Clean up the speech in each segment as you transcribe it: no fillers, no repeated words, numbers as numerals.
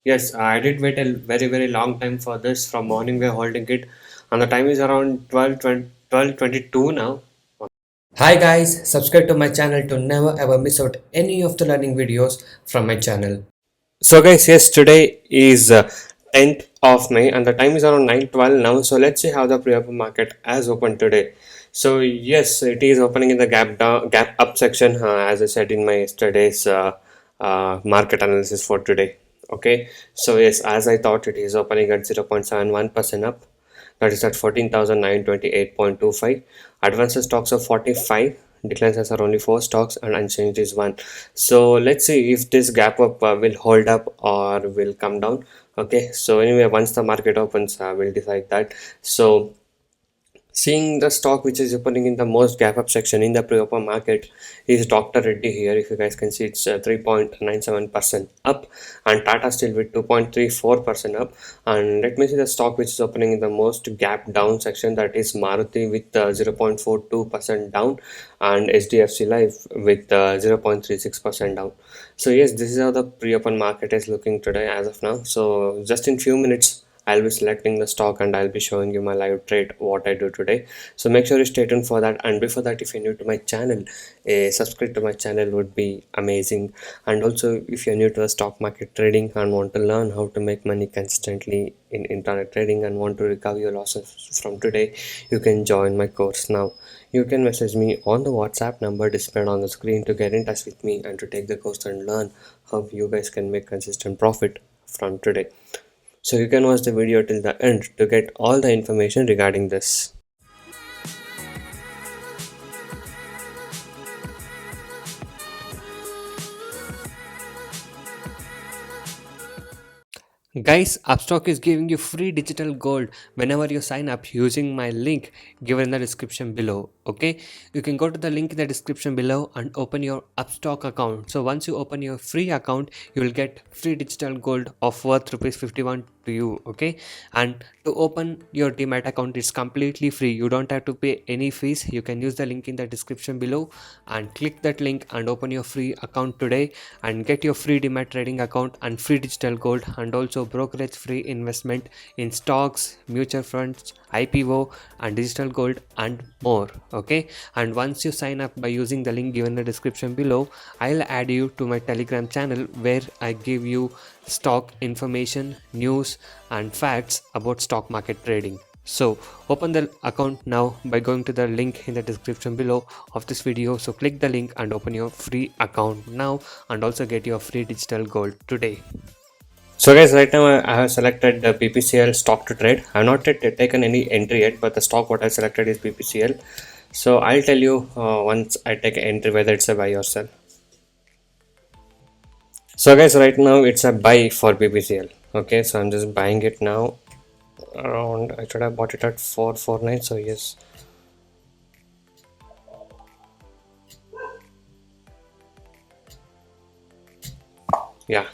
Yes, I did wait a very, very long time for this. From morning we're holding it, and the time is around 12:22 now. Hi guys, subscribe to my channel to never ever miss out any of the learning videos from my channel. So guys, yes, today is 10th of May and the time is around 9:12 now. So let's see how the pre-open market has opened today. So yes, it is opening in the gap up section, as I said in my yesterday's market analysis for today. Okay, so yes, as I thought, it is opening at 0.71% up. That is at 14,928.25. Advances stocks of 45, declines as are only 4 stocks, and unchanged is 1. So let's see if this gap up will hold up or will come down. Okay, so anyway, once the market opens, we'll decide that. So seeing the stock which is opening in the most gap up section in the pre-open market is Dr. Reddy here. If you guys can see, it's 3.97% up, and Tata Steel with 2.34% up. And let me see the stock which is opening in the most gap down section, that is Maruti with 0.42% down, and SDFC Life with 0.36% down. So yes, this is how the pre-open market is looking today as of now. So just in few minutes I'll be selecting the stock and I'll be showing you my live trade what I do today. So make sure you stay tuned for that. And before that, if you're new to my channel, a subscribe to my channel would be amazing. And also, if you're new to the stock market trading and want to learn how to make money consistently in internet trading and want to recover your losses from today, you can join my course now. You can message me on the WhatsApp number displayed on the screen to get in touch with me and to take the course and learn how you guys can make consistent profit from today. So you can watch the video till the end to get all the information regarding this. Guys, Upstock is giving you free digital gold whenever you sign up using my link given in the description below. Okay, you can go to the link in the description below and open your Upstock account. So once you open your free account, you will get free digital gold of worth rupees 51 to you. Okay, and to open your Demat account, it's completely free. You don't have to pay any fees. You can use the link in the description below and click that link and open your free account today and get your free Demat trading account and free digital gold, and also brokerage free investment in stocks, mutual funds, IPO, and digital gold, and more. Okay, and once you sign up by using the link given in the description below, I'll add you to my Telegram channel where I give you stock information, news, and facts about stock market trading. So open the account now by going to the link in the description below of this video. So click the link and open your free account now and also get your free digital gold today. So guys, right now I have selected the BPCL stock to trade. I have not yet taken any entry yet, but the stock what I selected is BPCL. So I'll tell you once I take an entry whether it's a buy or sell. So guys, right now it's a buy for BPCL. Okay, so I'm just buying it now. Around, I should have bought it at 449. So yes, yeah.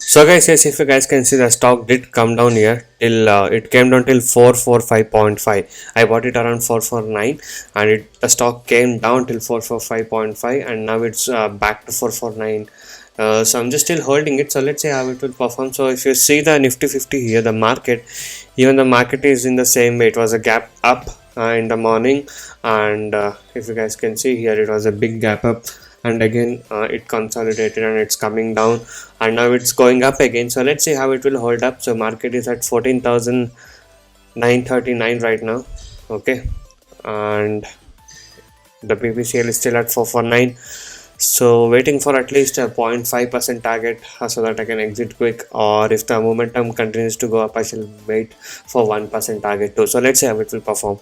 So guys, yes, if you guys can see, the stock did come down here till it came down till 445.5. I bought it around 449, and the stock came down till 445.5, and now it's back to 449. So I'm just still holding it. So let's see how it will perform. So if you see the Nifty 50 here, the market, even the market is in the same way. It was a gap up in the morning, and if you guys can see here, it was a big gap up, and again it consolidated and it's coming down, and now it's going up again. So let's see how it will hold up. So market is at 14,939 right now. Okay, and the BPCL is still at 449. So waiting for at least a 0.5% target so that I can exit quick, or if the momentum continues to go up, I shall wait for 1% target too. So let's see how it will perform.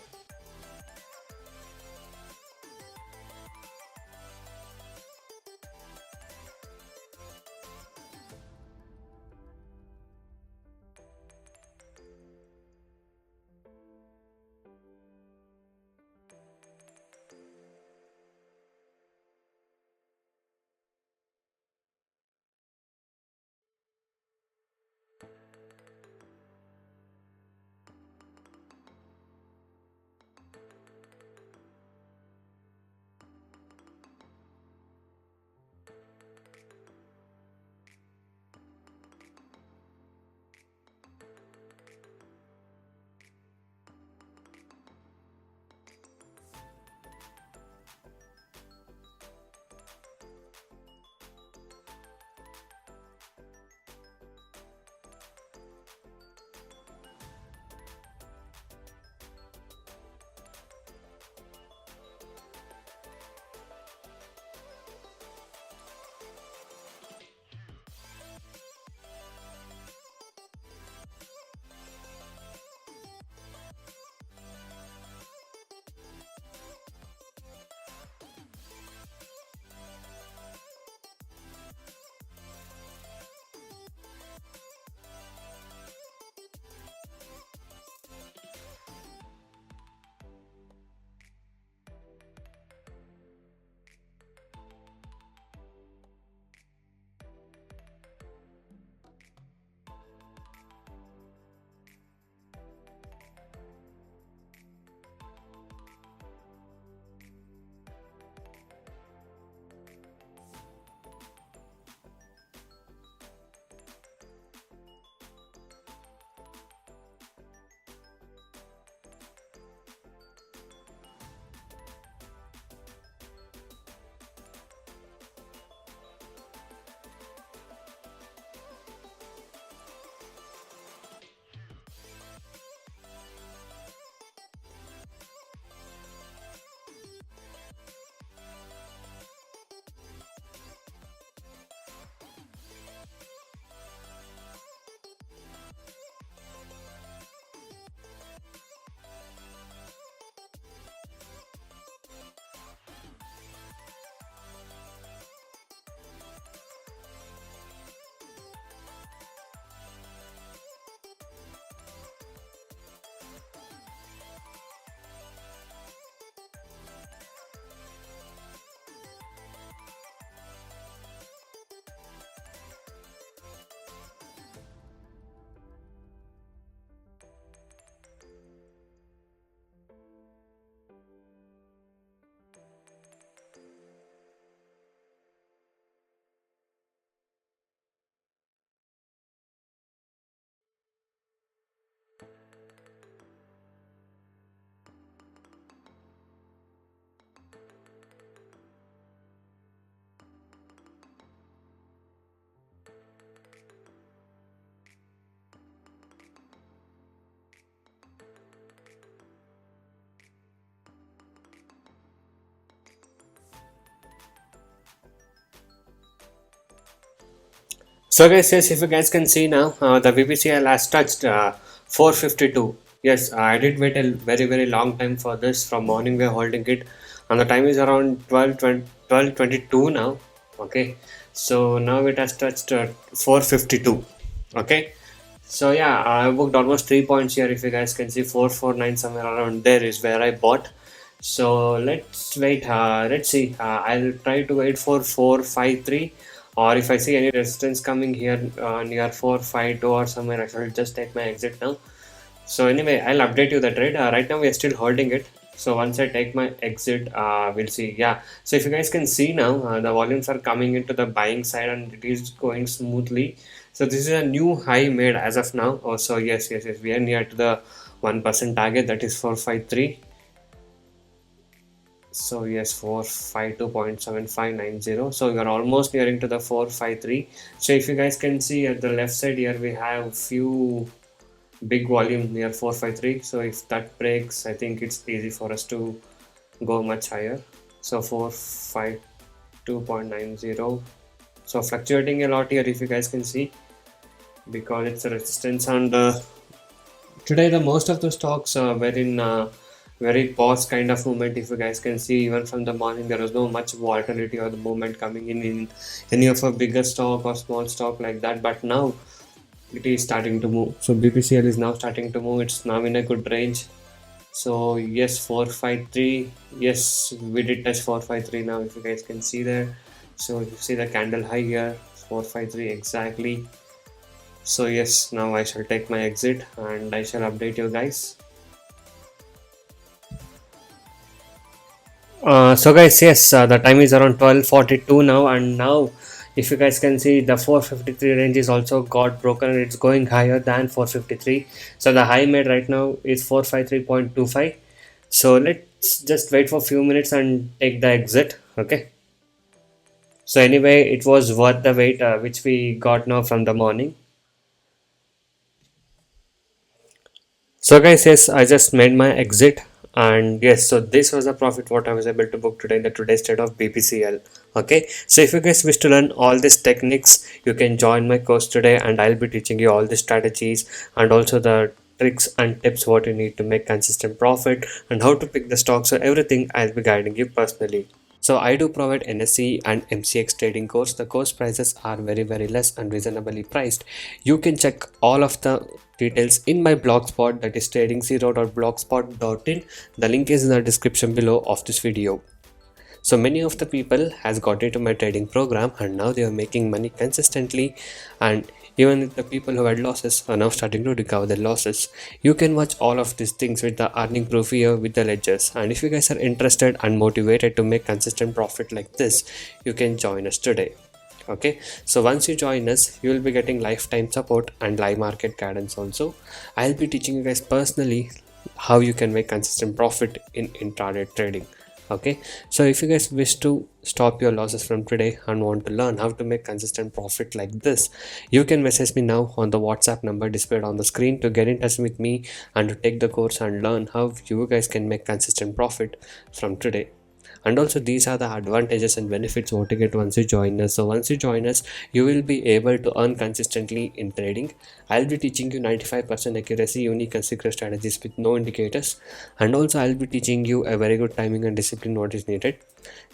So guys, yes, if you guys can see now, the VPCL has touched 452. Yes, I did wait a very long time for this. From morning we're holding it, and the time is around 12:22 now. Okay, so now it has touched 452. Okay, so yeah, I booked almost 3 points here. If you guys can see, 449 somewhere around there is where I bought. So let's wait. Let's see. I'll try to wait for 453 or if I see any resistance coming here near 452 or somewhere, I shall just take my exit now. So anyway, I'll update you the trade. Right now we are still holding it. So once I take my exit, we'll see. Yeah. So if you guys can see now, the volumes are coming into the buying side and it is going smoothly. So this is a new high made as of now. Oh, so yes. We are near to the 1% target, that is 453. So yes, 452.7590. So we are almost nearing to the 453. So if you guys can see at the left side here, we have few big volume near 453. So if that breaks, I think it's easy for us to go much higher. So 452.90. So fluctuating a lot here, if you guys can see, because it's a resistance. And today the most of the stocks were in very pause kind of movement. If you guys can see, even from the morning there was no much volatility or the movement coming in any of a bigger stock or small stock like that, but now it is starting to move. So BPCL is now starting to move. It's now in a good range. So yes, 453. Yes, we did touch 453 now, if you guys can see there. So you see the candle high here, 453 exactly. So yes, now I shall take my exit and I shall update you guys. So guys, yes, the time is around 12:42 now, and now if you guys can see, the 453 range is also got broken and it's going higher than 453. So the high made right now is 453.25. So let's just wait for a few minutes and take the exit. Okay. So anyway, it was worth the wait, which we got now from the morning. So guys, yes, I just made my exit, and yes, so this was the profit what I was able to book today in the today's trade of BPCL. Okay, so if you guys wish to learn all these techniques, you can join my course today, and I'll be teaching you all the strategies and also the tricks and tips what you need to make consistent profit and how to pick the stocks. So everything I'll be guiding you personally. So I do provide NSE and MCX trading course. The course prices are very less and reasonably priced. You can check all of the details in my blogspot, that is trading0.blogspot.in. The link is in the description below of this video. So many of the people has got into my trading program and now they are making money consistently, and even the people who had losses are now starting to recover their losses. You can watch all of these things with the earning proof here with the ledgers, and if you guys are interested and motivated to make consistent profit like this, you can join us today. Okay, so once you join us, you will be getting lifetime support and live market guidance also. I'll be teaching you guys personally how you can make consistent profit in intraday trading. Okay, so if you guys wish to stop your losses from today and want to learn how to make consistent profit like this, you can message me now on the WhatsApp number displayed on the screen to get in touch with me and to take the course and learn how you guys can make consistent profit from today. And also these are the advantages and benefits what you get once you join us. So once you join us, you will be able to earn consistently in trading. I'll be teaching you 95% accuracy, unique and secret strategies with no indicators, and also I'll be teaching you a very good timing and discipline what is needed.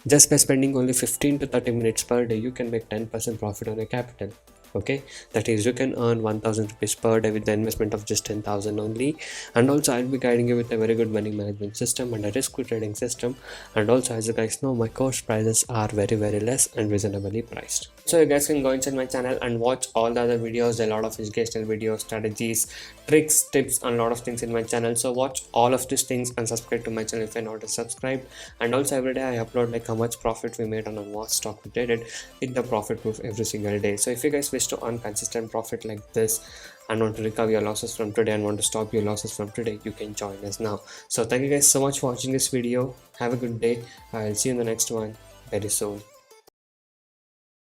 Just by spending only 15 to 30 minutes per day, you can make 10% profit on your capital. Okay, that is, you can earn 1000 rupees per day with the investment of just 10,000 only. And also I'll be guiding you with a very good money management system and a risk free trading system. And also, as you guys know, my course prices are very less and reasonably priced. So you guys can go inside my channel and watch all the other videos, a lot of educational videos, strategies, tricks, tips, and a lot of things in my channel. So watch all of these things and subscribe to my channel if you're not subscribed. And also every day I upload like how much profit we made on what stock we traded with the profit proof every single day. So if you guys wish to earn consistent profit like this and want to recover your losses from today and want to stop your losses from today, you can join us now. So thank you guys so much for watching this video. Have a good day. I'll see you in the next one very soon.